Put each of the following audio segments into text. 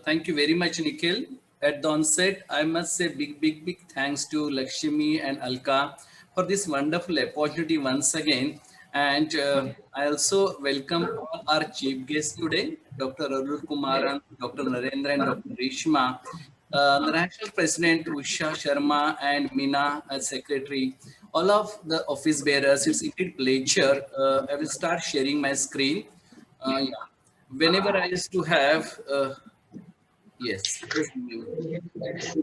Thank you very much, Nikhil. At the onset, I must say big thanks to Lakshmi and Alka for this wonderful opportunity once again. And I also welcome all our chief guests today, Dr. Arul Kumaran, Dr. Narendra, and Dr. Rishma, the National President Usha Sharma, and Meena as Secretary. All of the office bearers, it's indeed pleasure. I will start sharing my screen. Yeah. Whenever I used to have yes. Just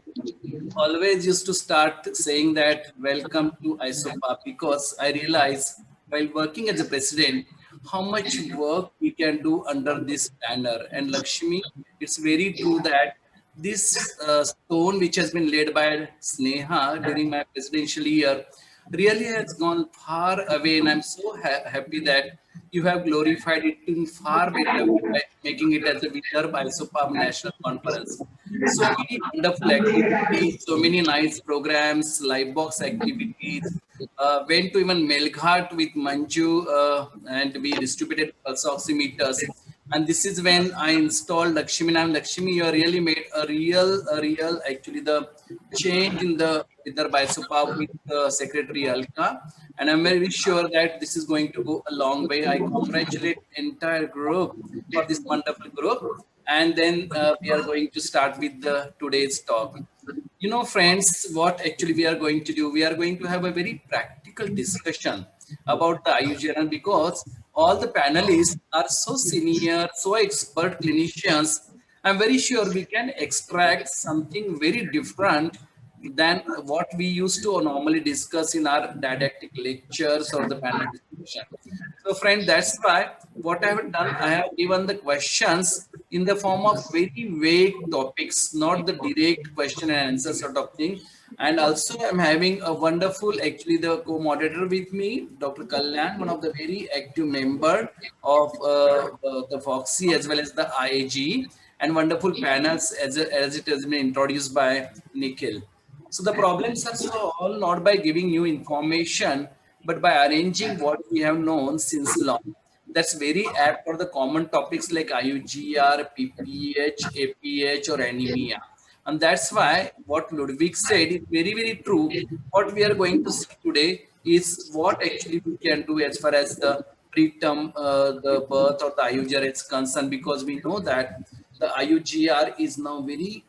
always used to start saying that welcome to ISOPA because I realize while working as a president how much work we can do under this banner. And Lakshmi, it's very true that this stone which has been laid by Sneha during my presidential year really has gone far away, and I'm so happy that you have glorified it in far better way by making it as a Vidarbha ISOPAB National Conference. So many wonderful activities, so many nice programs, live box activities. Went to even Melghat with Manju and we distributed pulse oximeters. And this is when I installed Lakshmi. And Lakshmi, you really made a real, actually the change in the Vidarbha ISOPAB with Secretary Alka. And I'm very sure that this is going to go a long way. I congratulate entire group for this wonderful group. And then we are going to start with the today's talk. You know, friends, what actually we are going to do, we are going to have a very practical discussion about the IUGRN because all the panelists are so senior, so expert clinicians. I'm very sure we can extract something very different than what we used to normally discuss in our didactic lectures or the panel discussion. So, friend, that's why what I have done, I have given the questions in the form of very vague topics, not the direct question and answer sort of thing. And also, I'm having a wonderful, actually, the co-moderator with me, Dr. Kalyan, one of the very active member of the Foxy as well as the IAG, and wonderful panels as it has been introduced by Nikhil. So the problems are solved not by giving new information, but by arranging what we have known since long. That's very apt for the common topics like IUGR, PPH, APH, or anemia. And that's why what Ludwig said is very true. What we are going to see today is what actually we can do as far as the preterm, the birth or the IUGR is concerned, because we know that the IUGR is now very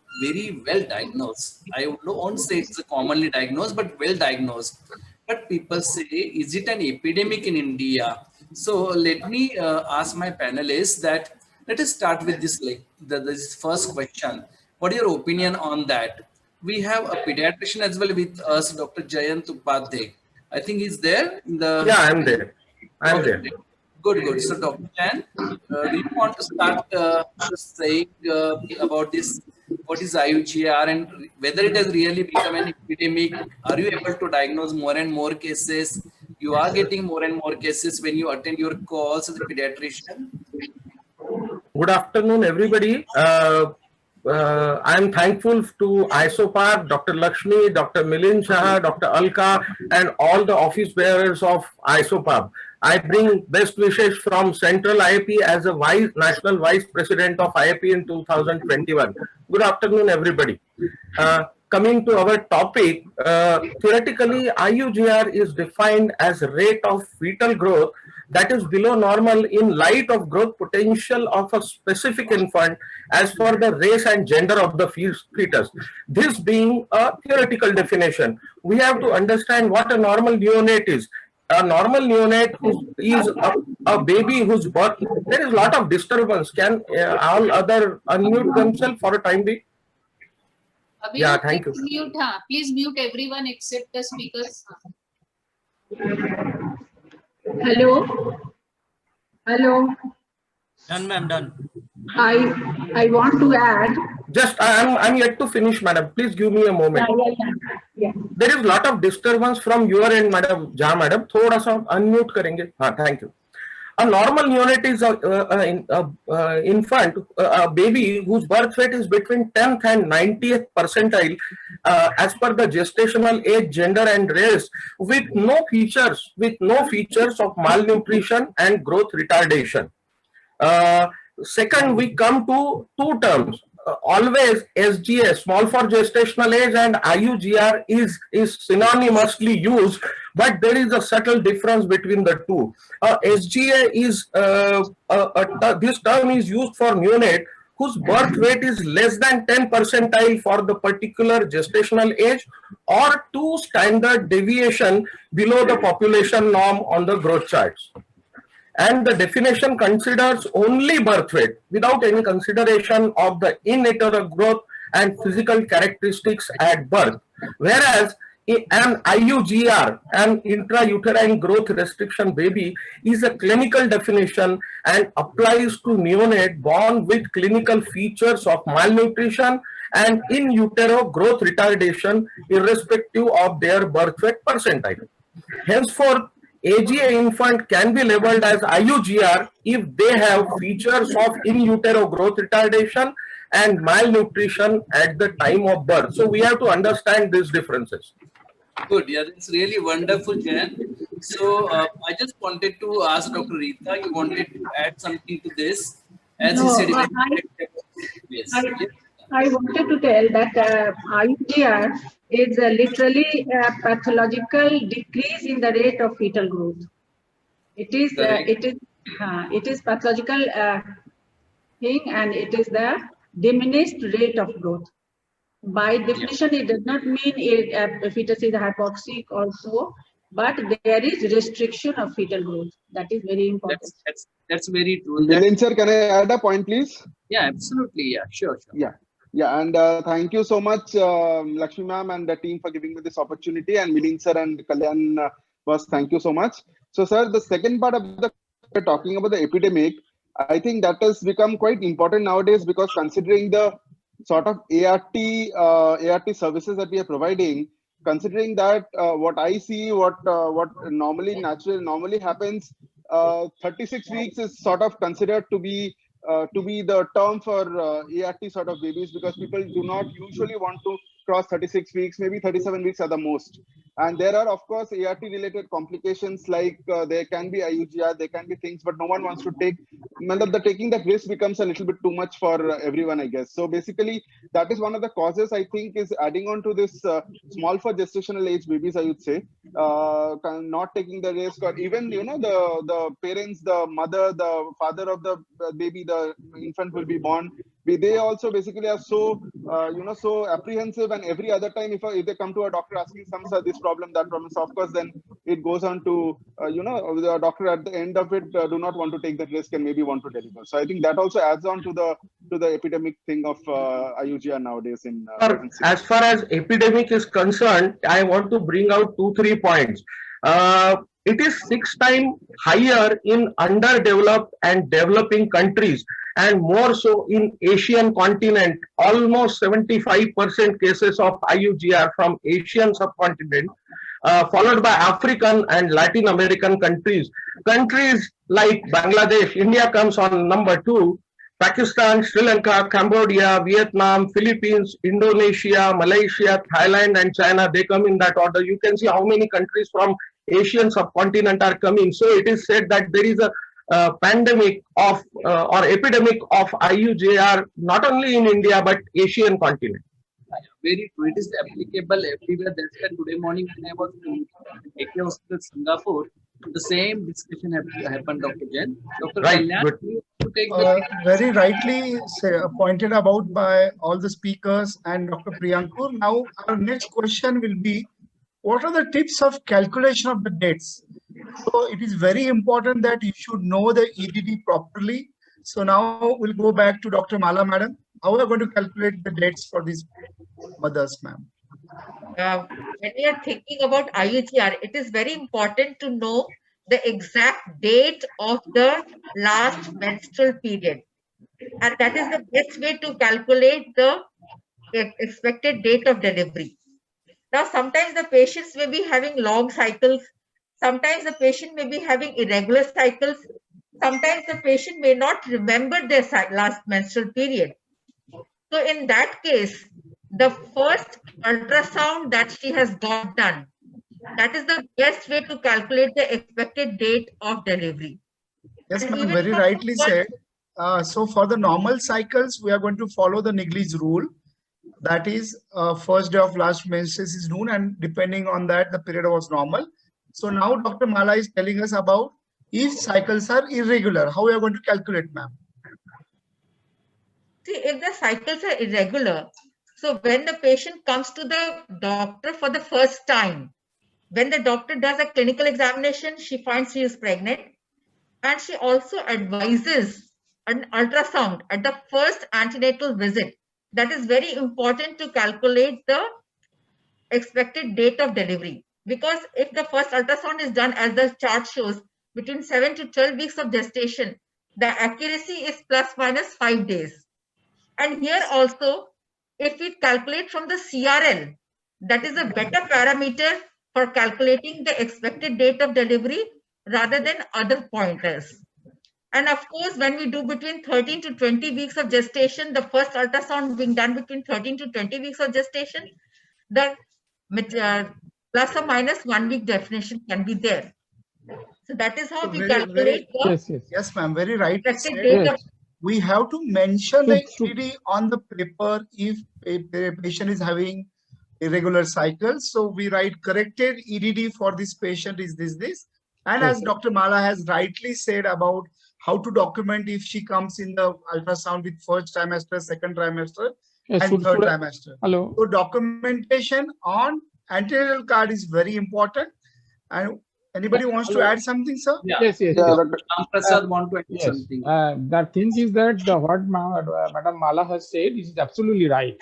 well diagnosed. I won't say it's commonly diagnosed, but well diagnosed. But people say, is it an epidemic in India? So let me ask my panelists that let us start with this, like this first question. What is your opinion on that? We have a pediatrician as well with us, Dr. Jayant Upadhyay. I think he's there in the. Yeah, I'm there. I'm Okay, there. good. So, Dr. Chan, do you want to start saying about this? What is IUGR and whether it has really become an epidemic? Are you able to diagnose more and more cases? You are getting more and more cases when you attend your calls as a pediatrician. Good afternoon, everybody. I'm thankful to ISOPAR, Dr. Lakshmi, Dr. Milind Shah, Dr. Alka, and all the office bearers of ISOPAB. I bring best wishes from Central IAP as a National Vice President of IAP in 2021. Good afternoon, everybody. Coming to our topic, theoretically, IUGR is defined as rate of fetal growth that is below normal in light of growth potential of a specific infant as for the race and gender of the fetus. This being a theoretical definition, we have to understand what a normal neonate is. A normal neonate is a baby whose birth, there is a lot of disturbance. Can all other unmute themselves for a time being? Yeah, thank you. Please mute everyone except the speakers. Hello. Done, ma'am, done. I want to add. Just I'm yet to finish, madam. Please give me a moment. Yeah. There is a lot of disturbance from your end, madam. Ja, madam. थोड़ा सा unmute करेंगे. हाँ, thank you. A normal neonate is an infant, a baby whose birth weight is between 10th and 90th percentile as per the gestational age, gender, and race, with no features of malnutrition and growth retardation. Second, we come to two terms. always SGA, small for gestational age, and IUGR is synonymously used, but there is a subtle difference between the two. SGA is this term is used for neonate whose birth weight is less than 10 percentile for the particular gestational age or 2 standard deviation below the population norm on the growth charts. And the definition considers only birth weight without any consideration of the in utero growth and physical characteristics at birth. Whereas an IUGR, an intrauterine growth restriction baby, is a clinical definition and applies to neonate born with clinical features of malnutrition and in utero growth retardation irrespective of their birth weight percentile. Henceforth, AGA infant can be labeled as IUGR if they have features of in utero growth retardation and malnutrition at the time of birth. So we have to understand these differences. Good. Yeah, that's really wonderful, Jan. So I just wanted to ask Dr. Rita, you wanted to add something to this? As No, you said, yes. I wanted to tell that IUGR is literally a pathological decrease in the rate of fetal growth. It is pathological thing, and it is the diminished rate of growth. By definition, it does not mean a fetus is hypoxic also, but there is restriction of fetal growth. That is very important. That's very true. Milind sir, can I add a point, please? Yeah, absolutely. Yeah, sure. Yeah, and thank you so much, Lakshmi ma'am and the team for giving me this opportunity, and Milind sir and Kalyan thank you so much. So, sir, the second part of the talking about the epidemic, I think that has become quite important nowadays because considering the sort of ART services that we are providing, considering that what I see, what normally happens, 36 weeks is sort of considered to be the term for ART sort of babies, because people do not usually want to cross 36 weeks, maybe 37 weeks are the most. And there are, of course, ART related complications like there can be IUGR, there can be things, but no one wants to take, taking that risk becomes a little bit too much for everyone, I guess. So basically, that is one of the causes, I think, is adding on to this small for gestational age babies, I would say, not taking the risk, or even, the parents, the mother, the father of the baby, the infant will be born. They also basically are so, so apprehensive, and every other time if they come to a doctor asking this problem, that problem, so of course then it goes on to, the doctor at the end of it do not want to take that risk and maybe want to deliver. So I think that also adds on to the epidemic thing of IUGR nowadays in as far as epidemic is concerned, I want to bring out 2-3 points. It is 6 times higher in underdeveloped and developing countries, and more so in Asian continent. Almost 75% cases of IUGR from Asian subcontinent, followed by African and Latin American countries. Countries like Bangladesh, India comes on number 2, Pakistan, Sri Lanka, Cambodia, Vietnam, Philippines, Indonesia, Malaysia, Thailand, and China, they come in that order. You can see how many countries from Asian subcontinent are coming. So it is said that there is a pandemic of or epidemic of IUGR not only in India but Asian continent. Very true. It is applicable everywhere. That's why today morning when I was in AK Hospital, Singapore, the same discussion happened, Dr. Jain. Dr. Right. Kalyan, you take very rightly pointed about by all the speakers and Dr. Priyankur. Now our next question will be, what are the tips of calculation of the dates? So it is very important that you should know the EDD properly. So now we'll go back to Dr. Mala madam. How are we going to calculate the dates for these mothers, ma'am? When we are thinking about IUGR, it is very important to know the exact date of the last menstrual period. And that is the best way to calculate the expected date of delivery. Now, sometimes the patients may be having long cycles. Sometimes the patient may be having irregular cycles. Sometimes the patient may not remember their last menstrual period. So in that case, the first ultrasound that she has got done, that is the best way to calculate the expected date of delivery. Yes, And ma'am, even very for rightly women, said. So for the normal cycles, we are going to follow the Niggles rule. That is, first day of last menses is noon, and depending on that, the period was normal. So now Dr. Mala is telling us about if cycles are irregular, how we are going to calculate, ma'am. See, if the cycles are irregular, so when the patient comes to the doctor for the first time, when the doctor does a clinical examination, she finds she is pregnant, and she also advises an ultrasound at the first antenatal visit. That is very important to calculate the expected date of delivery. Because if the first ultrasound is done, as the chart shows, between 7 to 12 weeks of gestation, the accuracy is plus minus 5 days. And here also, if we calculate from the CRL, that is a better parameter for calculating the expected date of delivery rather than other pointers. And of course, when we do between 13 to 20 weeks of gestation, the first ultrasound being done between 13 to 20 weeks of gestation, the plus or minus 1 week definition can be there. So that is how So we very, calculate the Yes, yes. Yes, ma'am, very right. expected date of. Yes. We have to mention the True, ED on the paper if a patient is having irregular cycles. So we write corrected EDD for this patient is this. And as Yes. Dr. Mala has rightly said about how to document if she comes in the ultrasound with first trimester, second trimester, Yes, and third trimester. Hello. So documentation on antenatal card is very important. And anybody wants to Hello. add something, sir? Yeah. Yes, yes. Yeah, yes. Dr. Ram Prasad want to add Yes, something. the thing is that what Madam Mala has said is absolutely right.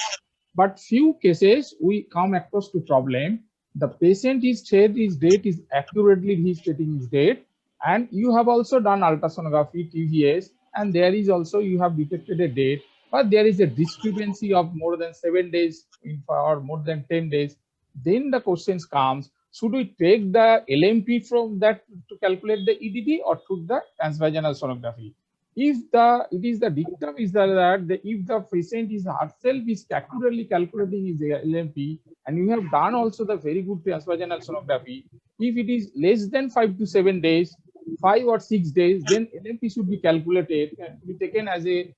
But few cases we come across to problem. The patient is said his date is accurately he stating his date, and you have also done ultrasonography, TVS, and there is also you have detected a date, but there is a discrepancy of more than 7 days or more than 10 days. Then the questions comes. Should we take the LMP from that to calculate the EDD or took the transvaginal sonography? If it is the dictum is that if the patient is herself is accurately calculating his LMP and you have done also the very good transvaginal sonography, if it is less than 5 to 7 days, 5 or 6 days, then LMP should be calculated and be taken as a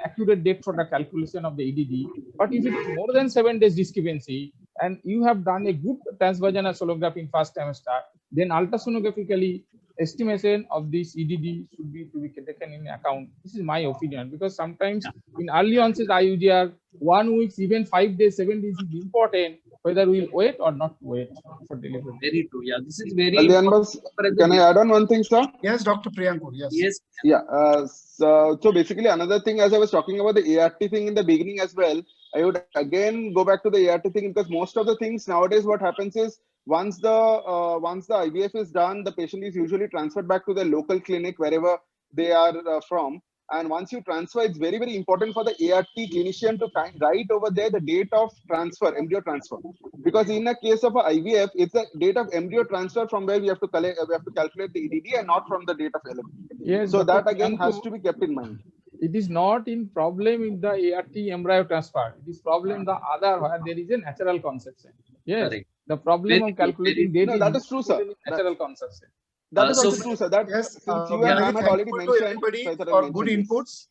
accurate date for the calculation of the EDD. But if it is more than 7 days discrepancy and you have done a good transvaginal sonography in first trimester, then ultrasonographically estimation of this EDD should be to be taken in account. This is my opinion, because sometimes in early onset IUGR, 1 week, even 5 days, 7 days is important, whether we will wait or not wait for delivery. Very true. Yeah, this is very Kalyan important. boss, can I add on one thing, sir? Yes, Dr. Priyankur, yes. Yes. Yeah. So basically, another thing, as I was talking about the ART thing in the beginning as well, I would again go back to the ART thing, because most of the things nowadays, what happens is once the IVF is done, the patient is usually transferred back to the local clinic wherever they are from. And once you transfer, it's very, very important for the ART clinician to write over there the date of transfer, embryo transfer. Because in a case of a IVF, it's the date of embryo transfer from where we have to calculate the EDD and not from the date of LMP. Yes, So Dr. that again has Priyanku, to be kept in mind. it is not in problem in the ART embryo transfer. It is problem in the other where there is a natural conception. Yes, Correct. the problem Very of good, calculating very date No, that is true, sir. in natural conception. That is So- also true, sir. That Yes, since you we and are ma'am very had already thankful to mentioned, everybody so I thought I'd for good mention this. inputs.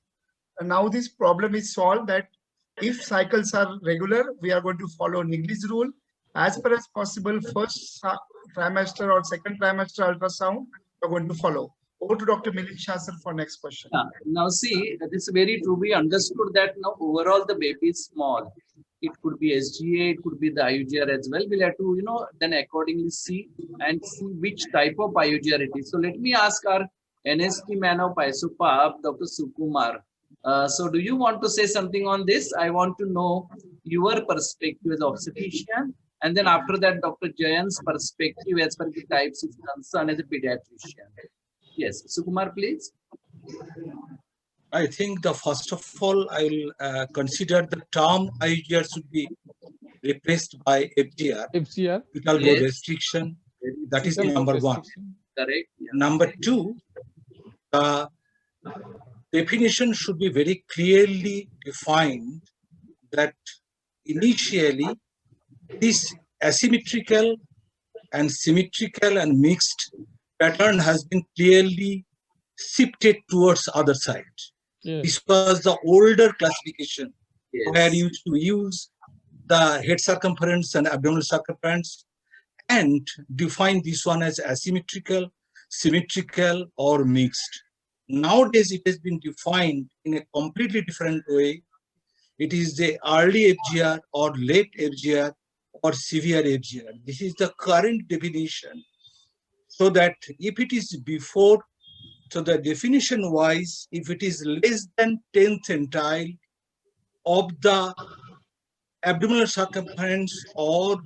And now this problem is solved that if cycles are regular, we are going to follow Niggles rule. As per as possible, first trimester or second trimester ultrasound, we are going to follow. Over to Dr. Milind Shah sir for next question. Yeah. Now see, this is very true. We understood that now overall the baby is small. It could be SGA, it could be the IUGR as well. We'll have to, then accordingly see which type of IUGR it is. So let me ask our NST man of ISOPAP, Dr. Sukumar. So do you want to say something on this? I want to know your perspective as obstetrician, and then after that, Dr. Jayan's perspective as far as the types is concerned as a pediatrician. Yes, Sukumar, please. I think the first of all, I will consider the term IUGR should be replaced by FGR, FCR. fetal growth Yes. restriction. That is fetal growth number one. restriction. Correct. Yeah. Number two, the definition should be very clearly defined that initially this asymmetrical and symmetrical and mixed pattern has been clearly shifted towards other side. Yes. This was the older classification where Yes. you used to use the head circumference and abdominal circumference and define this one as asymmetrical, symmetrical, or mixed. Nowadays, it has been defined in a completely different way. It is the early FGR or late FGR or severe FGR. This is the current definition. So that if it is before, so the definition wise, if it is less than 10 centile of the abdominal circumference or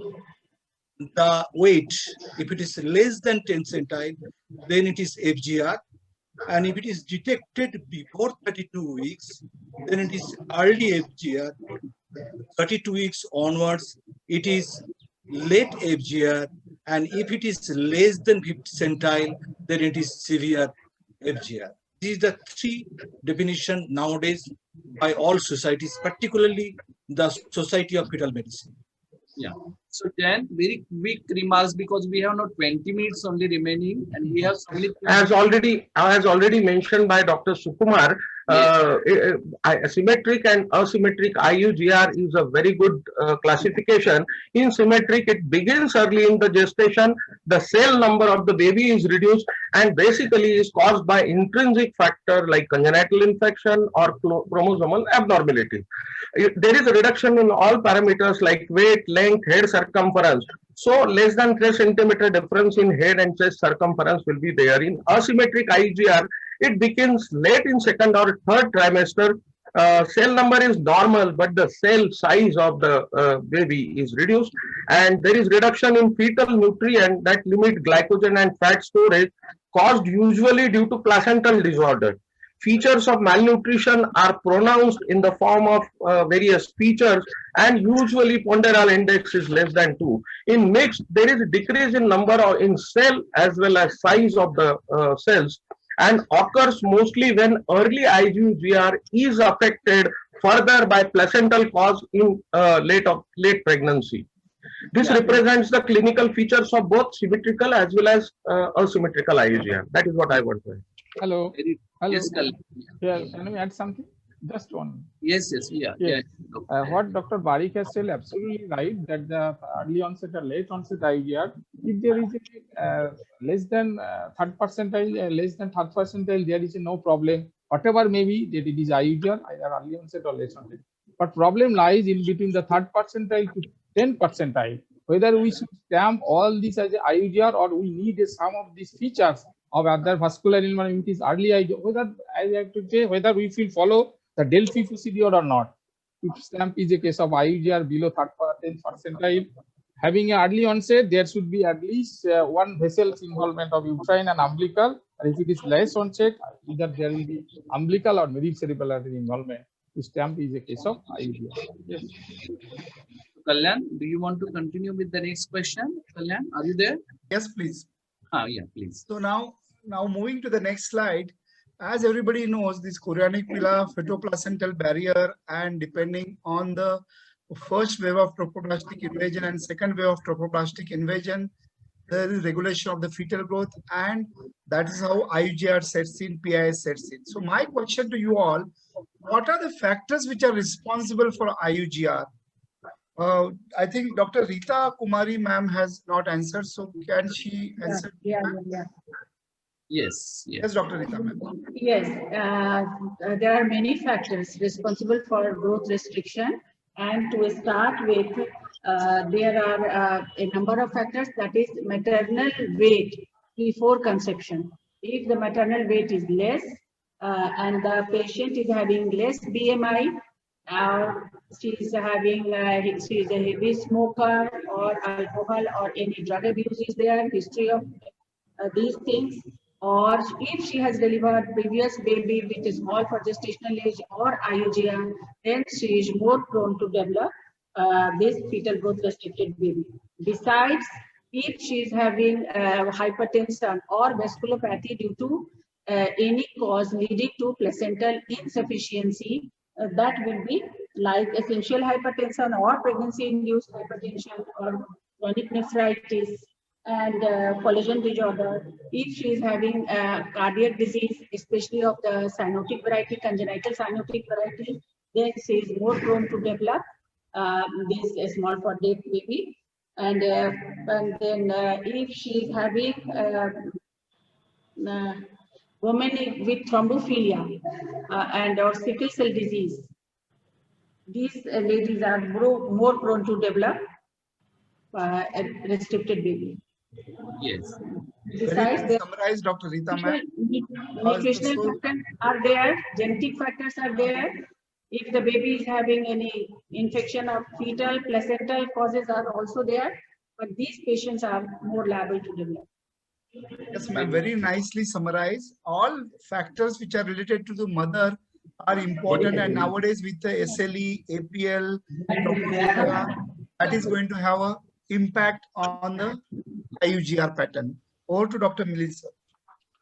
the weight, if it is less than 10 centile, then it is FGR. And if it is detected before 32 weeks, then it is early FGR. 32 weeks onwards, it is late FGR. And if it is less than 50 centile, then it is severe FGR. These are the three definitions nowadays by all societies, particularly the Society of Fetal Medicine. Yeah. So Jan, very quick remarks because we have now 20 minutes only remaining and we have so many. As already mentioned by Dr. Sukumar, symmetric and asymmetric IUGR is a very good classification. In symmetric, it begins early in the gestation. The cell number of the baby is reduced and basically is caused by intrinsic factor like congenital infection or chromosomal abnormality. There is a reduction in all parameters like weight, length, head circumference. So less than 3 centimeter difference in head and chest circumference will be there. In asymmetric IUGR, it begins late in second or third trimester. Cell number is normal, but the cell size of the baby is reduced, and there is reduction in fetal nutrient that limit glycogen and fat storage, caused usually due to placental disorder. Features of malnutrition are pronounced in the form of various features, and usually ponderal index is less than 2. In mixed, there is a decrease in number of in cell as well as size of the cells, and occurs mostly when early IUGR is affected further by placental cause in late pregnancy. This represents the clinical features of both symmetrical as well as asymmetrical IUGR. That is what I want to say. Hello. Hello. Yes, Kal- Yeah, can we add something? Just one. yes, yeah. Yes. What Dr. Barik has said absolutely right, that the early onset or late onset IUGR, if there is a less than third percentile, there is no problem. Whatever may be, that it is IUGR, either early onset or late onset. But problem lies in between the third percentile to 10 percentile. Whether we should stamp all this as a IUGR or we need some of these features of other vascular environment is early IUGR. Whether I have to say whether we will follow the Delphi procedure or not. If stamp is a case of IUGR below 10 percentile, having an early onset, there should be at least one vessel's involvement of uterine and umbilical. And if it is less onset, either there will be umbilical or cerebral artery involvement. To stamp is a case of IUGR. Yes. Kalyan, do you want to continue with the next question? Kalyan, are you there? Yes, please. Yeah, please. So now moving to the next slide, as everybody knows, this chorionic villa, fetoplacental barrier, and depending on the first wave of trophoblastic invasion and second wave of trophoblastic invasion, there is regulation of the fetal growth, and that is how IUGR sets in, PIS sets in. So my question to you all, what are the factors which are responsible for IUGR? I think Dr. Rita Kumari ma'am has not answered, so can she answer? Yeah. Yes. Yes, Dr. Rita ma'am. Yes, there are many factors responsible for growth restriction. And to start with, there are a number of factors, that is maternal weight before conception. If the maternal weight is less and the patient is having less BMI, she is a heavy smoker or alcohol or any drug abuse is there, history of these things, or if she has delivered previous baby with a small for gestational age or IUGR, then she is more prone to develop this fetal growth restricted baby. Besides, if she is having hypertension or vasculopathy due to any cause leading to placental insufficiency, that will be like essential hypertension or pregnancy-induced hypertension or chronic nephritis, and collagen disorder. If she is having cardiac disease, especially of the cyanotic variety, congenital cyanotic variety, then she is more prone to develop this small for dead baby. And then if she is having women with thrombophilia and or sickle cell disease, these ladies are more prone to develop a restricted baby. Yes. Besides, Very well summarized, Dr. Rita ma'am. nutritional factors are there, genetic factors are there. If the baby is having any infection of fetal, placental causes are also there, but these patients are more liable to develop. Yes, ma'am, very nicely summarized. All factors which are related to the mother are important, and nowadays with the SLE, APL, tropophilia, that is going to have an impact on the IUGR pattern. Over to Dr. Milind, sir.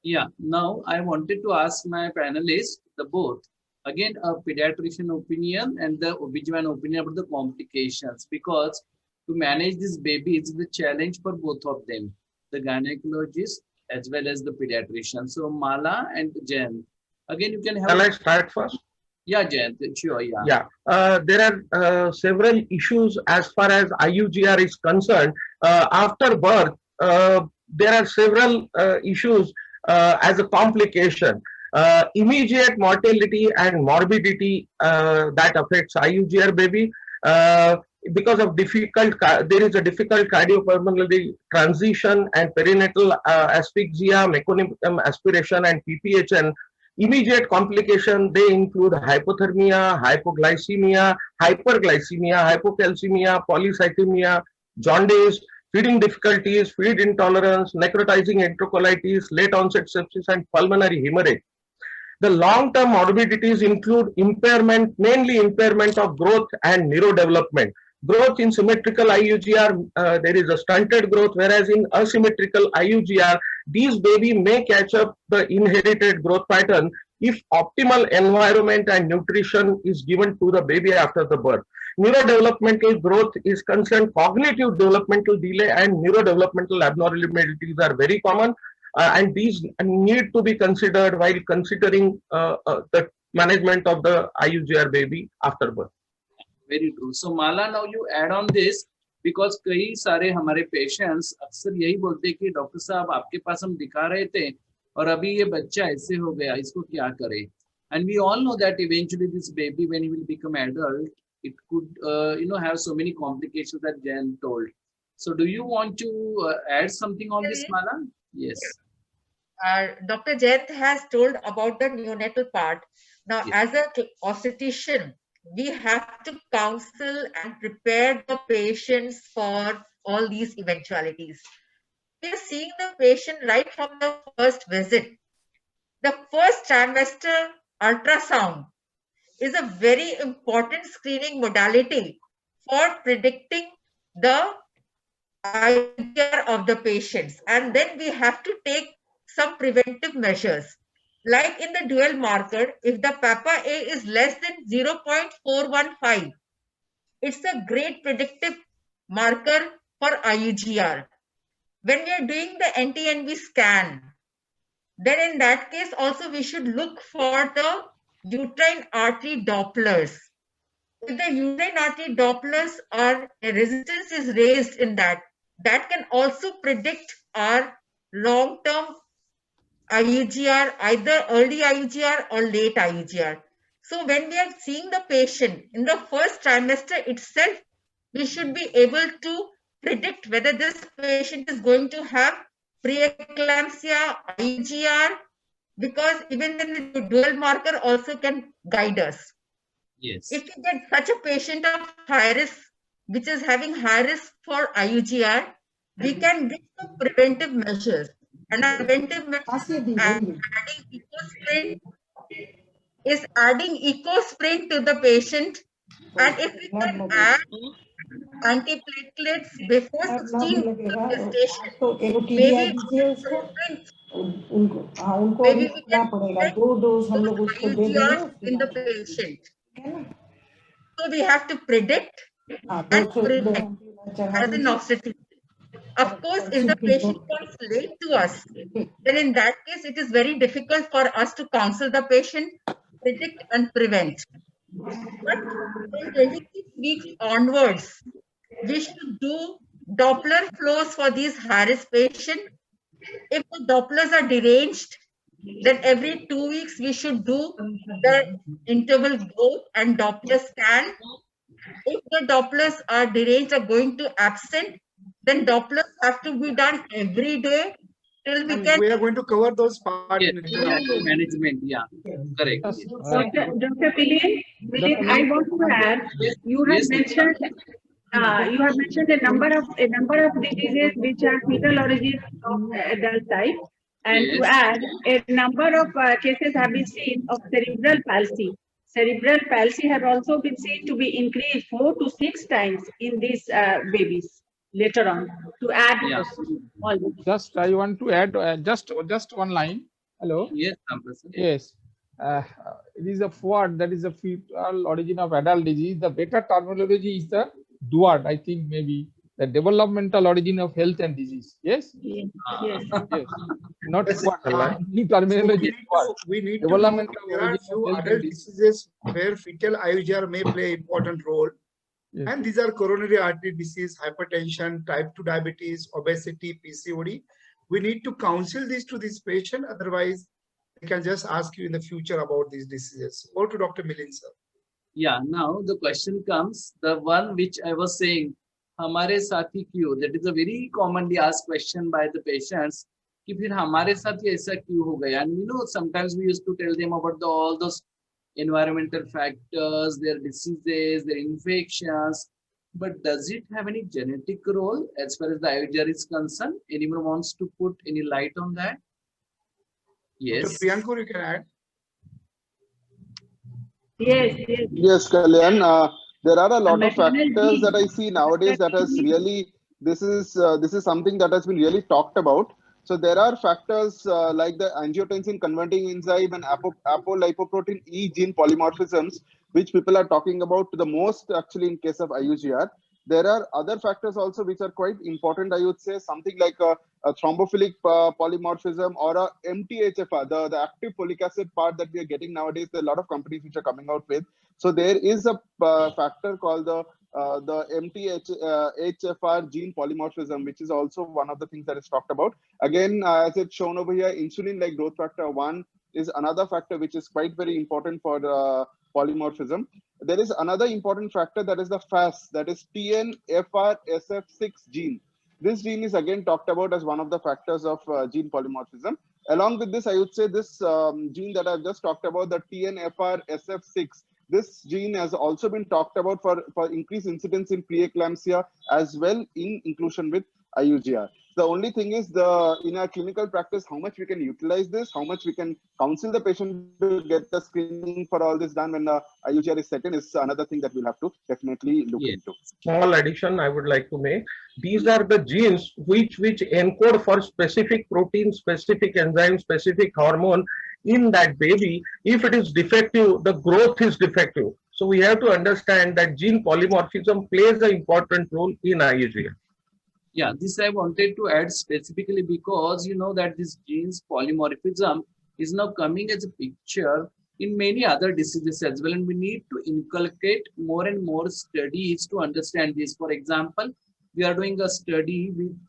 Yeah, now I wanted to ask my panelists, the both, again, a pediatrician opinion and the OB/GYN opinion about the complications, because to manage this baby is the challenge for both of them, the gynecologist as well as the pediatrician. So Mala and Jayant, again, you can have. Shall I start first? Yeah, Jayant, sure, yeah. Yeah, there are several issues as far as IUGR is concerned. After birth, there are several issues as a complication. Immediate mortality and morbidity that affects IUGR baby. Because of there is a difficult cardiopulmonary transition and perinatal asphyxia, meconium aspiration, and PPHN. Immediate complication, they include hypothermia, hypoglycemia, hyperglycemia, hypocalcemia, polycythemia, jaundice, feeding difficulties, feed intolerance, necrotizing enterocolitis, late onset sepsis, and pulmonary hemorrhage. The long-term morbidities include impairment, mainly impairment of growth and neurodevelopment. Growth in symmetrical IUGR, there is a stunted growth, whereas in asymmetrical IUGR, these baby may catch up the inherited growth pattern if optimal environment and nutrition is given to the baby after the birth. Neurodevelopmental growth is concerned, cognitive developmental delay and neurodevelopmental abnormalities are very common, and these need to be considered while considering the management of the IUGR baby after birth. Very true. So Mala, now you add on this, because कई सारे हमारे patients अक्सर यही बोलते हैं कि doctor साहब आपके पास हम दिखा रहे थे और अभी ये बच्चा ऐसे हो गया, इसको क्या करें? And we all know that eventually this baby, when he will become adult, it could have so many complications that Jen told. So do you want to add something on this, Mala? Yes. Dr. Jayant has told about the neonatal part. Now, Yes. as a obstetrician, we have to counsel and prepare the patients for all these eventualities. We are seeing the patient right from the first visit. The first trimester ultrasound is a very important screening modality for predicting the IUGR of the patients. And then we have to take some preventive measures. Like in the dual marker, if the Papa A is less than 0.415, it's a great predictive marker for IUGR. When we are doing the NT-NB scan, then in that case also we should look for the uterine artery Dopplers. If the uterine artery Dopplers are, a resistance is raised in that can also predict our long-term IUGR, either early IUGR or late IUGR. So when we are seeing the patient in the first trimester itself, we should be able to predict whether this patient is going to have preeclampsia, IUGR, because even then the dual marker also can guide us. Yes. If you get such a patient of high risk, which is having high risk for IUGR, we can give some preventive measures. And our preventive measures adding EcoSprint to the patient. And if we can add antiplatelets before 16 weeks of gestation, maybe we can IUGR in the patient. So we have to predict and prevent as an obstetrician. Of course, if the patient comes late to us, then in that case, it is very difficult for us to counsel the patient, predict and prevent. But from 26 weeks onwards, we should do Doppler flows for these high-risk patients. If the Dopplers are deranged, then every 2 weeks we should do the interval growth and Doppler scan. If the Dopplers are deranged or going to absent, then Dopplers have to be done every day till we And can. we are going to cover those parts. Yes, management, yeah, correct. Yes, Dr. Milind, I want to add, you have Yes. mentioned a number of diseases which are fetal origin of adult type, and to Yes. add, a number of cases have been seen of cerebral palsy. Cerebral palsy have also been seen to be increased 4 to 6 times in these babies later on. To add Yeah. all this. just I want to add just one line. Hello. Yes, Ampersand. Yes. It is a FOAD, that is a fetal origin of adult disease. The better terminology is the DOAD, I think, maybe the developmental origin of health and disease. Yes? Yes, yes. Yes. Not Yes, FOAD. New terminology. We need to know Developmental that there are origin of few health and adult disease. diseases where fetal IUGR may play important role. Yes. And these are coronary artery disease, hypertension, type 2 diabetes, obesity, PCOD. We need to counsel this to this patient. Otherwise, they can just ask you in the future about these diseases. Over to Dr. Milind, sir. Yeah, now the question comes, the one which I was saying, हमारे साथी क्यों? That is a very commonly asked question by the patients. कि फिर हमारे साथ ही ऐसा क्यों हो गया? And you know, sometimes we used to tell them about all those environmental factors, their diseases, their infections. But does it have any genetic role as far as the IUGR is concerned? Anyone wants to put any light on that? Yes. Dr. Priyankur, you can add. Yes, yes. Yes, Kalyan. There are a lot of maternal factors gene. that I see nowadays that has really, this is something that has been really talked about. So there are factors like the angiotensin converting enzyme and apolipoprotein E gene polymorphisms, which people are talking about the most actually in case of IUGR. There are other factors also which are quite important, I would say, something like a thrombophilic polymorphism or a MTHFR, the active folic acid part that we are getting nowadays. There are a lot of companies which are coming out with. So there is a factor called the MTHFR gene polymorphism, which is also one of the things that is talked about. Again, as it's shown over here, insulin-like growth factor 1 is another factor which is quite very important for polymorphism. There is another important factor that is the FAS, that is TNFR-SF6 gene. This gene is again talked about as one of the factors of gene polymorphism. Along with this, I would say this gene that I've just talked about, the TNFR-SF6, this gene has also been talked about for increased incidence in preeclampsia as well in inclusion with IUGR. The only thing is in our clinical practice, how much we can utilize this, how much we can counsel the patient to get the screening for all this done when the IUGR is set in is another thing that we'll have to definitely look into. Small addition I would like to make. These are the genes which encode for specific protein, specific enzyme, specific hormone in that baby. If it is defective, the growth is defective. So we have to understand that gene polymorphism plays an important role in IUGR. Yeah, this I wanted to add specifically because you know that this genes polymorphism is now coming as a picture in many other diseases as well, and we need to inculcate more and more studies to understand this. For example, we are doing a study with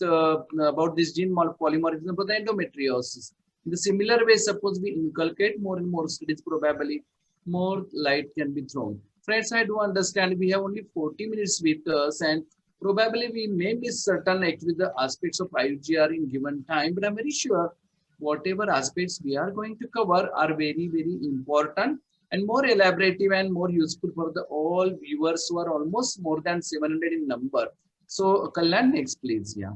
about this gene polymorphism for the endometriosis. In the similar way, suppose we inculcate more and more studies, probably more light can be thrown. Friends, I do understand we have only 40 minutes with us, and probably we may miss certain actually the aspects of IUGR in given time, but I'm very sure whatever aspects we are going to cover are very, very important and more elaborative and more useful for the all viewers who are almost more than 700 in number. So Kalyan, next please. Yeah.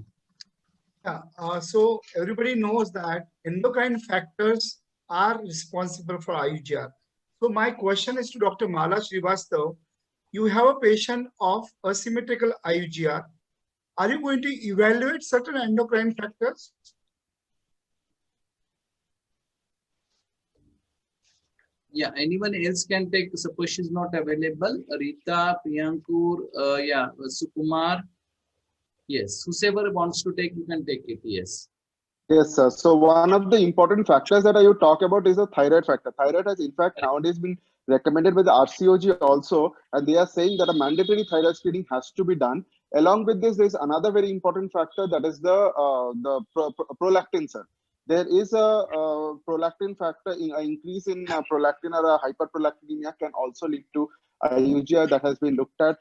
Yeah, so everybody knows that endocrine factors are responsible for IUGR. So my question is to Dr. Mala Srivastav. You have a patient of asymmetrical IUGR. Are you going to evaluate certain endocrine factors? Yeah, anyone else can take, suppose she's not available. Rita, Priyankur, yeah, Sukumar. Yes, whoever wants to take, you can take it. Yes. Yes, sir. So one of the important factors that I would talk about is the thyroid factor. Thyroid has in fact nowadays been recommended by the RCOG also, and they are saying that a mandatory thyroid screening has to be done. Along with this, there is another very important factor, that is the prolactin, sir. There is a prolactin factor, increase in prolactin or a hyperprolactinemia can also lead to IUGR that has been looked at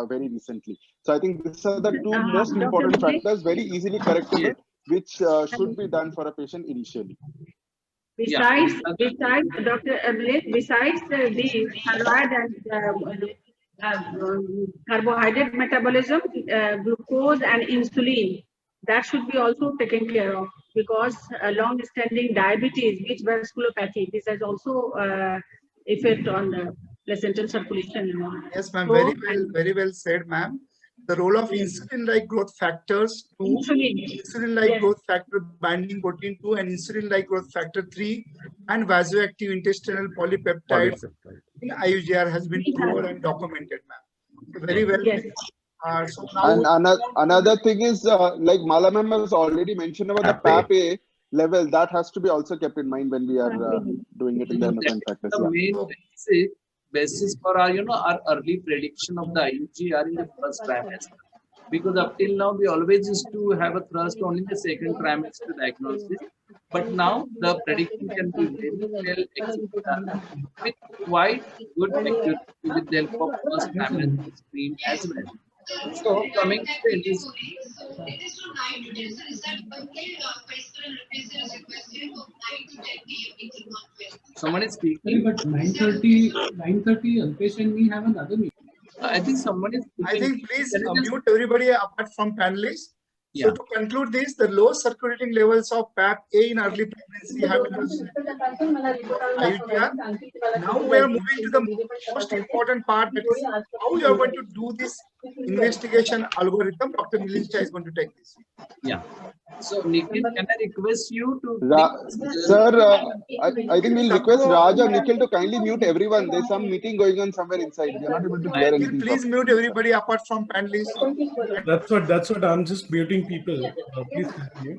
very recently. So I think these are the two most Dr. important Vivek? factors, very easily correctable, Yes. which should be done for a patient initially. Besides, Yeah. besides Dr. Ablet, besides the thyroid and carbohydrate metabolism, glucose and insulin, that should be also taken care of, because long-standing diabetes, which vasculopathy, this has also effect on the placental circulation. Yes, ma'am. So, Very well said, ma'am. The role of insulin-like growth factors 2, insulin-like Yes. growth factor binding protein 2, and insulin-like growth factor 3, and vasoactive intestinal polypeptides in IUGR has been proven and documented, ma'am. So very well. Yes. So now And another thing is, like Mala ma'am has already mentioned about the PAP-A level, that has to be also kept in mind when we are doing it in the endocrine factors. The Yeah. main basis for our, our early prediction of the IUGR in the first trimester. Because up till now, we always used to have a thrust only in the second trimester diagnosis. But now the prediction can be very well with quite good accuracy with the help of first trimester screen as well. So coming to this, someone is speaking. But 9:30 Alpesh and me have another meeting. I think someone is I speaking. think please Can you just- mute everybody apart from panelists. So Yeah. to conclude this, the low circulating levels of PAP-A in early pregnancy have been IUGR. Now we are moving to the most important part, that is how you are going to do this investigation algorithm. Dr. Milincha is going to take this. Yeah. So Nikhil, can I request you to Sir, I think we'll request Raj or Nikhil to kindly mute everyone. There's some meeting going on somewhere inside. We are not able to hear anything. Please mute everybody apart from panelists. That's what I'm just muting people. Please continue.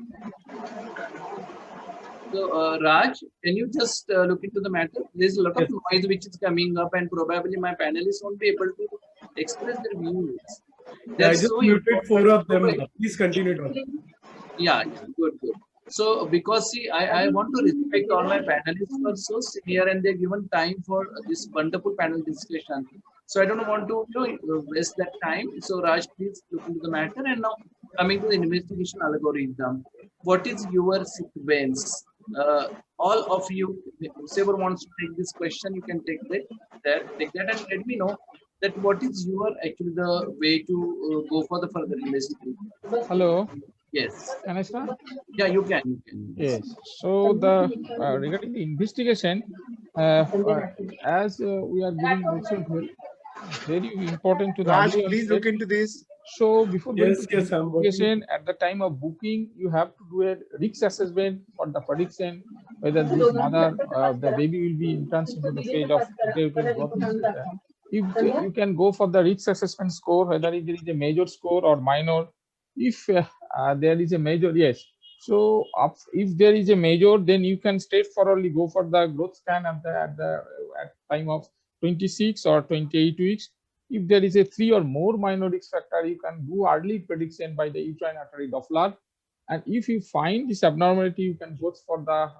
So Raj, can you just look into the matter? There's a lot of noise which is coming up, and probably my panelists won't be able to express their views. Yeah, I just muted 4 of them. Please continue. Yeah, good. So because see, I want to respect all my panelists who are so senior and they're given time for this wonderful panel discussion. So I don't want to waste that time. So Raj, please look into the matter. And now coming to the investigation algorithm, what is your sequence? All of you, whoever wants to take this question, you can take that and let me know that what is your actually the way to go for the further investigation. Hello. Yes. Can I start? Yeah, you can. Yes. So the regarding the investigation, as we are giving also very important to the Raj, please look into this. So before going to Yes, I'm working. investigation, at the time of booking, you have to do a risk assessment for the prediction whether this mother, the baby will be entranced into the phase of intrauterine growth, etc. If you can go for the risk assessment score, whether there is a major score or minor. If there is a major, yes. So if there is a major, then you can straightforwardly go for the growth scan at time of 26 or 28 weeks. If there is a 3 or more minor risk factor, you can do early prediction by the uterine artery Doppler. And if you find this abnormality, you can go for the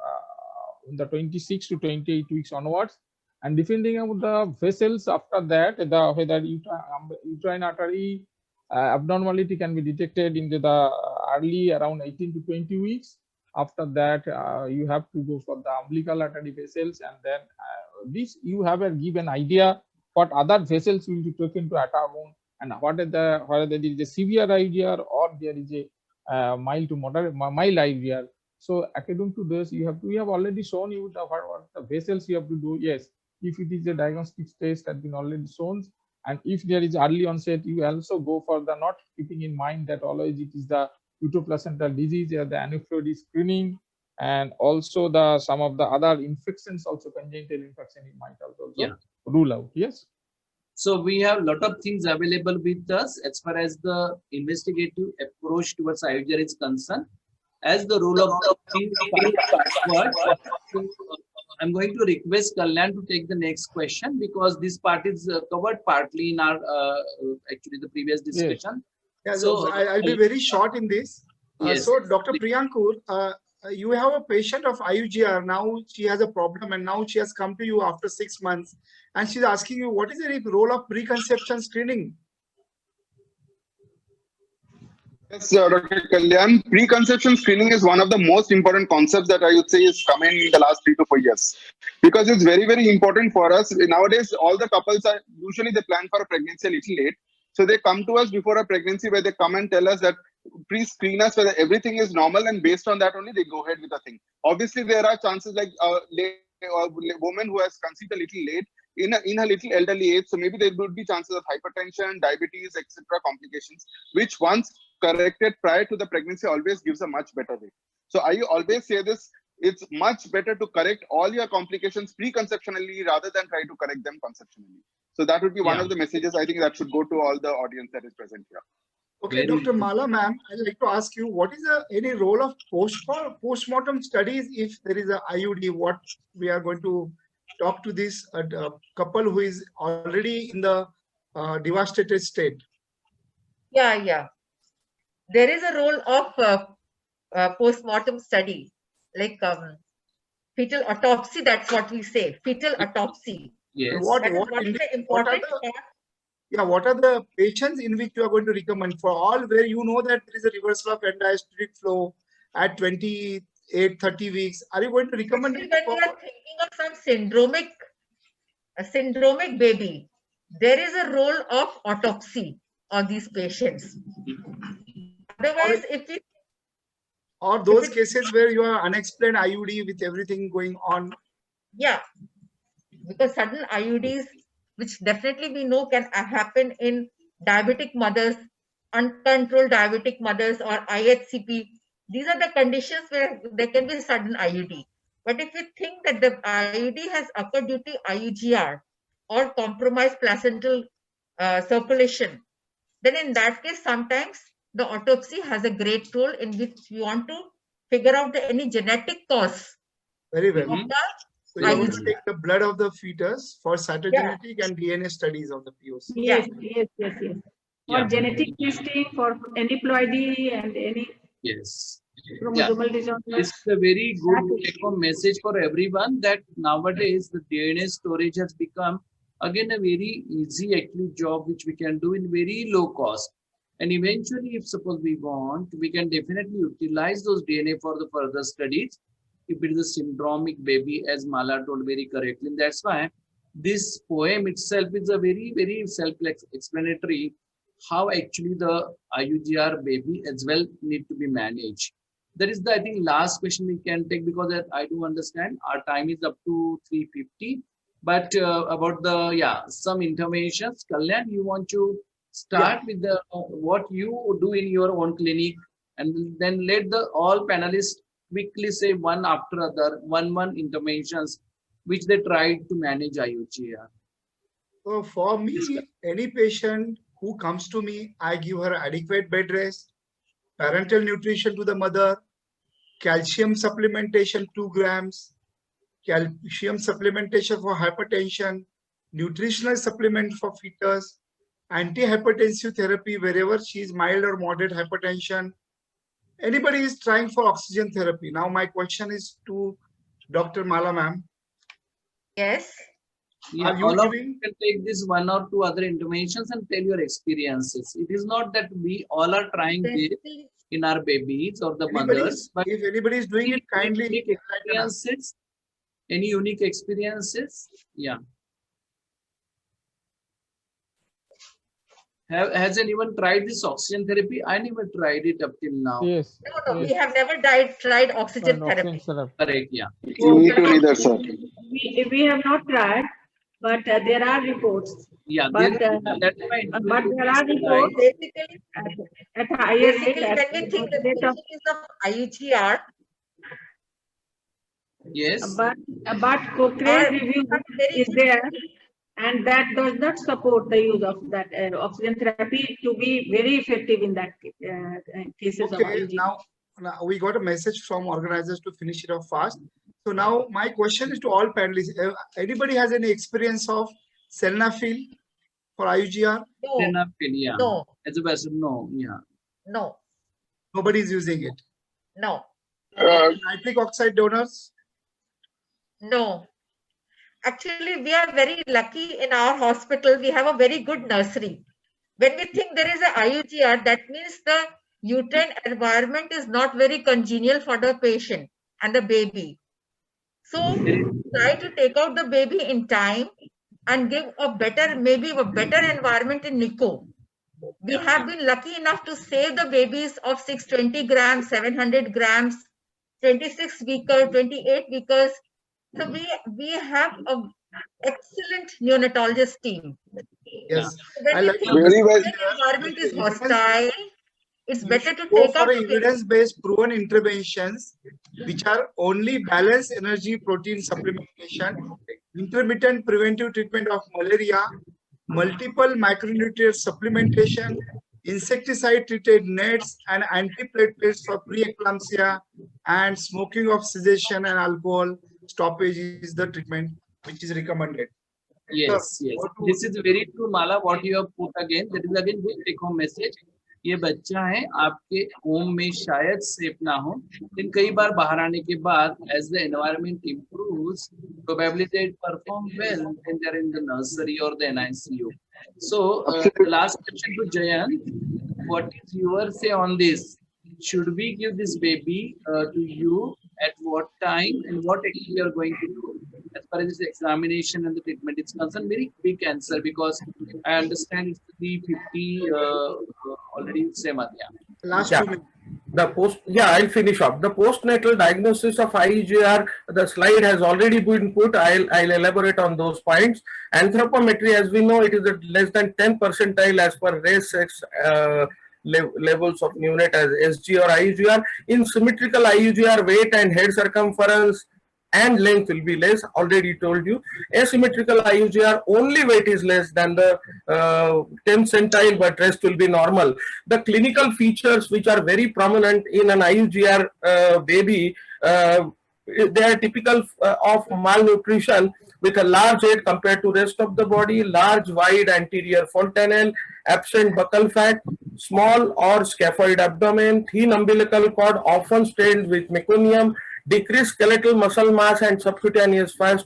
26 to 28 weeks onwards. And depending on the vessels after that, whether uterine artery abnormality can be detected in the early around 18 to 20 weeks. After that, you have to go for the umbilical artery vessels, and then this you have a given idea what other vessels will be taken to ATAGON, and whether there is a severe IUGR or there is a mild to moderate mild IUGR. So according to this, we have already shown you what the vessels you have to do. Yes, if it is a diagnostic test has been already shown. And if there is early onset, you also go for the, not keeping in mind that always it is the uteroplacental disease or the aneuploidy screening, and also some of the other infections, also congenital infection, you might also rule out. Yes. So we have a lot of things available with us as far as the investigative approach towards IUGR is concerned. As the role of the team part, so, I'm going to request Kalyan to take the next question because this part is covered partly in our actually the previous discussion. Yeah, So I'll be very short in this. Yes. So, Dr. Priyankur, you have a patient of IUGR. Now she has a problem, and now she has come to you after 6 months, and she's asking you, what is the role of preconception screening? Yes, Dr. Kalyan, preconception screening is one of the most important concepts that I would say is coming in the last 3 to 4 years, because it's very, very important for us. Nowadays, all the couples are usually they plan for a pregnancy a little late. So they come to us before a pregnancy where they come and tell us that please screen us whether everything is normal, and based on that only they go ahead with the thing. Obviously, there are chances like a woman who has conceived a little late in her little elderly age, so maybe there would be chances of hypertension, diabetes, etc. complications, which once corrected prior to the pregnancy always gives a much better way. So I always say this, it's much better to correct all your complications preconceptionally rather than try to correct them conceptually. So that would be one of the messages I think that should go to all the audience that is present here. Okay, Dr. Mala, ma'am, I'd like to ask you, what is any role of post-mortem studies if there is a IUD? What we are going to talk to this couple who is already in the devastated state. Yeah. There is a role of post-mortem study, like fetal autopsy. That's what we say, fetal autopsy. Yes. What are the patients in which you are going to recommend for all where you know that there is a reversal of end-diastolic flow at 28, 30 weeks? Are you going to recommend when you are thinking of some syndromic baby, there is a role of autopsy on these patients. Otherwise, or those cases where you are unexplained IUD with everything going on. Yeah, because sudden IUDs, which definitely we know can happen in diabetic mothers, uncontrolled diabetic mothers, or IHCP. These are the conditions where there can be sudden IUD. But if we think that the IUD has occurred due to IUGR or compromised placental circulation, then in that case, sometimes the autopsy has a great role in which you want to figure out any genetic cause. Very well. So you want to take the blood of the fetus for cytogenetic and DNA studies of the POC. Yes. For genetic testing, for aneuploidy and any chromosomal disorder. It's a very good take-home message for everyone that nowadays the DNA storage has become again a very easy actually job which we can do in very low cost. And eventually, if suppose we want, we can definitely utilize those DNA for the further studies. If it is a syndromic baby, as Mala told very correctly, and that's why this poem itself is a very, very self-explanatory how actually the IUGR baby as well need to be managed. That is the, I think, last question we can take, because I do understand our time is up to 3:50. But about the, some interventions, Kalyan, you want to start with the what you do in your own clinic, and then let the all panelists quickly say one after other, one interventions which they tried to manage IUGR. So for me, any patient who comes to me, I give her adequate bed rest, parental nutrition to the mother, calcium supplementation 2 grams, calcium supplementation for hypertension, nutritional supplement for fetus, antihypertensive therapy wherever she is mild or moderate hypertension. Anybody is trying for oxygen therapy. Now my question is to Dr. Mala ma'am. Yes. Yeah, all of you can take this one or two other interventions and tell your experiences. It is not that we all are trying this in our babies or the mothers, but if anybody is doing it, kindly experiences. Any unique experiences? Yeah. Has anyone tried this oxygen therapy? I never tried it up till now. Yes. No, we have never tried oxygen therapy. Correct, yeah. Me too neither, sir. We have not tried, but there are reports. Yeah, but there are reports at higher rate. When we think the cases of IUGR, yes, but Cochrane review is there. and that does not support the use of that oxygen therapy to be very effective in that cases of Okay, IUG. now we got a message from organizers to finish it off fast. So now my question is to all panelists. Anybody has any experience of Sildenafil for IUGR? No, Sildenafil, yeah. no, As a person, no, yeah. no, Nobody is using it. no, Nitric oxide donors? no. Actually, we are very lucky in our hospital. We have a very good nursery. When we think there is a IUGR, that means the uterine environment is not very congenial for the patient and the baby. So try to take out the baby in time and give a better, maybe a better environment in NICU. We have been lucky enough to save the babies of 620 grams, 700 grams, 26 weekers, 28 weekers. So we have a excellent neonatologist team. Yes. When I we like think your Very well. the environment is hostile, it's better to go take out for the baby. evidence-based proven interventions, which are only balanced energy protein supplementation, intermittent preventive treatment of malaria, multiple micronutrient supplementation, insecticide-treated nets, and antiplatelets for preeclampsia, and smoking of cessation and alcohol stoppage is the treatment which is recommended. Yes, yes. This is very true, Mala. What you have put again, that is again good take home message. ये बच्चा है आपके home में शायद safe ना हो, लेकिन कई बार बाहर आने के बाद as the environment improves, probably they perform well when they are in the nursery or the NICU. So last question to Jayant, what is your say on this? Should we give this baby to you at what time and what actually you are going to do as far as this examination and the treatment is concerned? Very quick answer because I understand it's 3:50 already. Same Last Yeah. 2 minutes. I'll finish off. The postnatal diagnosis of IUGR, the slide has already been put. I'll elaborate on those points. Anthropometry, as we know, it is at less than 10 percentile as per race, sex, levels of neonate as SG or IUGR. In symmetrical IUGR, weight and head circumference and length will be less, already told you. Asymmetrical IUGR, only weight is less than the 10th centile, but rest will be normal. The clinical features which are very prominent in an IUGR baby, they are typical of malnutrition with a large head compared to rest of the body, large wide anterior fontanelle, absent buccal fat, small or scaphoid abdomen, thin umbilical cord often stained with meconium, decreased skeletal muscle mass and subcutaneous fat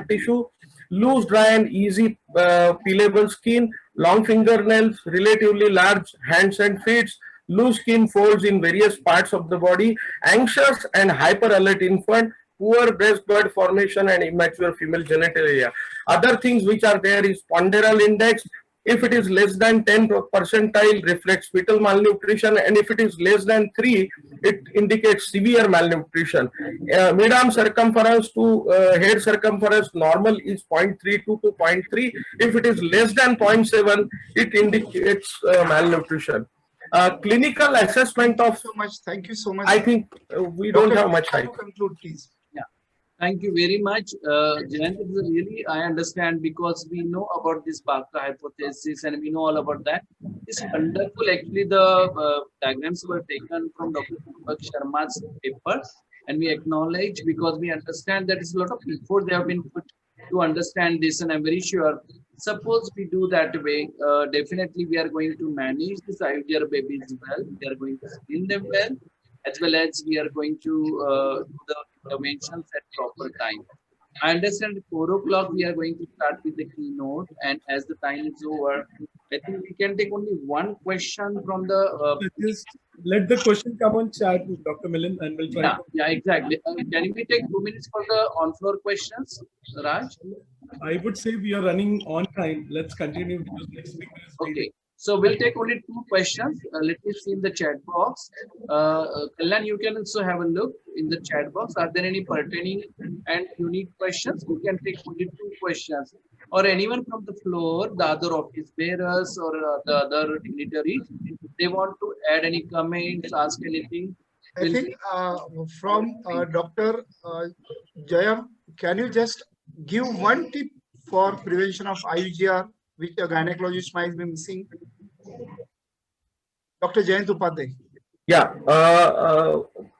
tissue, loose, dry and easy peelable skin, long fingernails, relatively large hands and feet, loose skin folds in various parts of the body, anxious and hyper alert infant, poor breast bud formation and immature female genitalia. Other things which are there is ponderal index. If it is less than 10 percentile, reflects fetal malnutrition, and if it is less than 3, it indicates severe malnutrition. Mid-arm circumference to head circumference normal is 0.32 to 0.3. If it is less than 0.7, it indicates malnutrition. Clinical assessment of So much. Thank you so much. I think we don't have much time. Conclude, please. Thank you very much. Jayant, really, I understand because we know about this Barker hypothesis and we know all about that. It's wonderful. Actually, the diagrams were taken from Dr. Deepak Sharma's paper, and we acknowledge because we understand that it's a lot of effort they have been put to understand this, and I'm very sure. Suppose we do that way, definitely we are going to manage this IUGR babies well. We are going to screen them well, as well as we are going to do the interventions at proper time. I understand at 4 o'clock we are going to start with the keynote, and as the time is over, I think we can take only one question from the. Just let the question come on chat, Dr. Milind, and we'll try. Yeah, exactly. Can we take 2 minutes for the on-floor questions, Raj? I would say we are running on time. Let's continue because next speaker is waiting. Okay. So we'll take only 2 questions. Let me see in the chat box. Kalyan, you can also have a look in the chat box. Are there any pertaining and unique questions? You can take only 2 questions. Or anyone from the floor, the other office bearers or the other dignitaries, they want to add any comments, ask anything. I think from Dr. Jayam, can you just give one tip for prevention of IUGR, which a gynecologist might be missing? Dr. Jayant Upadhyay. Yeah,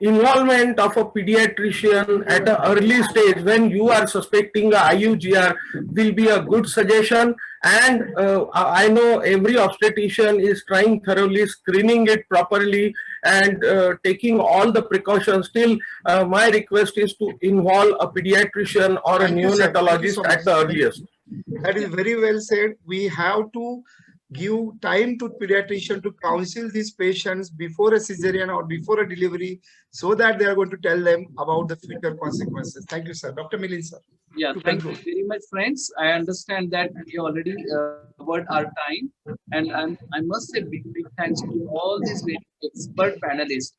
involvement of a pediatrician at an early stage when you are suspecting a IUGR will be a good suggestion. And I know every obstetrician is trying thoroughly, screening it properly and taking all the precautions. Still, my request is to involve a pediatrician or a Thank you, sir. Thank you neonatologist so at much. the earliest. That is very well said. We have to give time to pediatrician to counsel these patients before a cesarean or before a delivery, so that they are going to tell them about the future consequences. Thank you, sir. Dr. Milind, sir. Yeah, To thank you conclude. very much, friends. I understand that we already covered our time, and I must say big thanks to all these very expert panelists.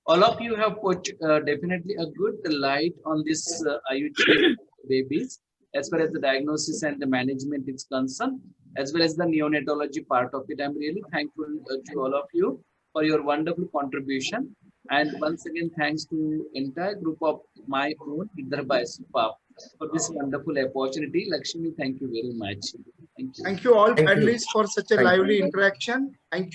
All of you have put definitely a good light on this IUG babies, as far as the diagnosis and the management is concerned, as well as the neonatology part of it. I'm really thankful to all of you for your wonderful contribution. And once again, thanks to entire group of my own Vidarbha ISOPAP for this wonderful opportunity. Lakshmi, thank you very much. Thank you. Thank you all Thank you. panelists for such a Thank you. lively interaction. Thank you.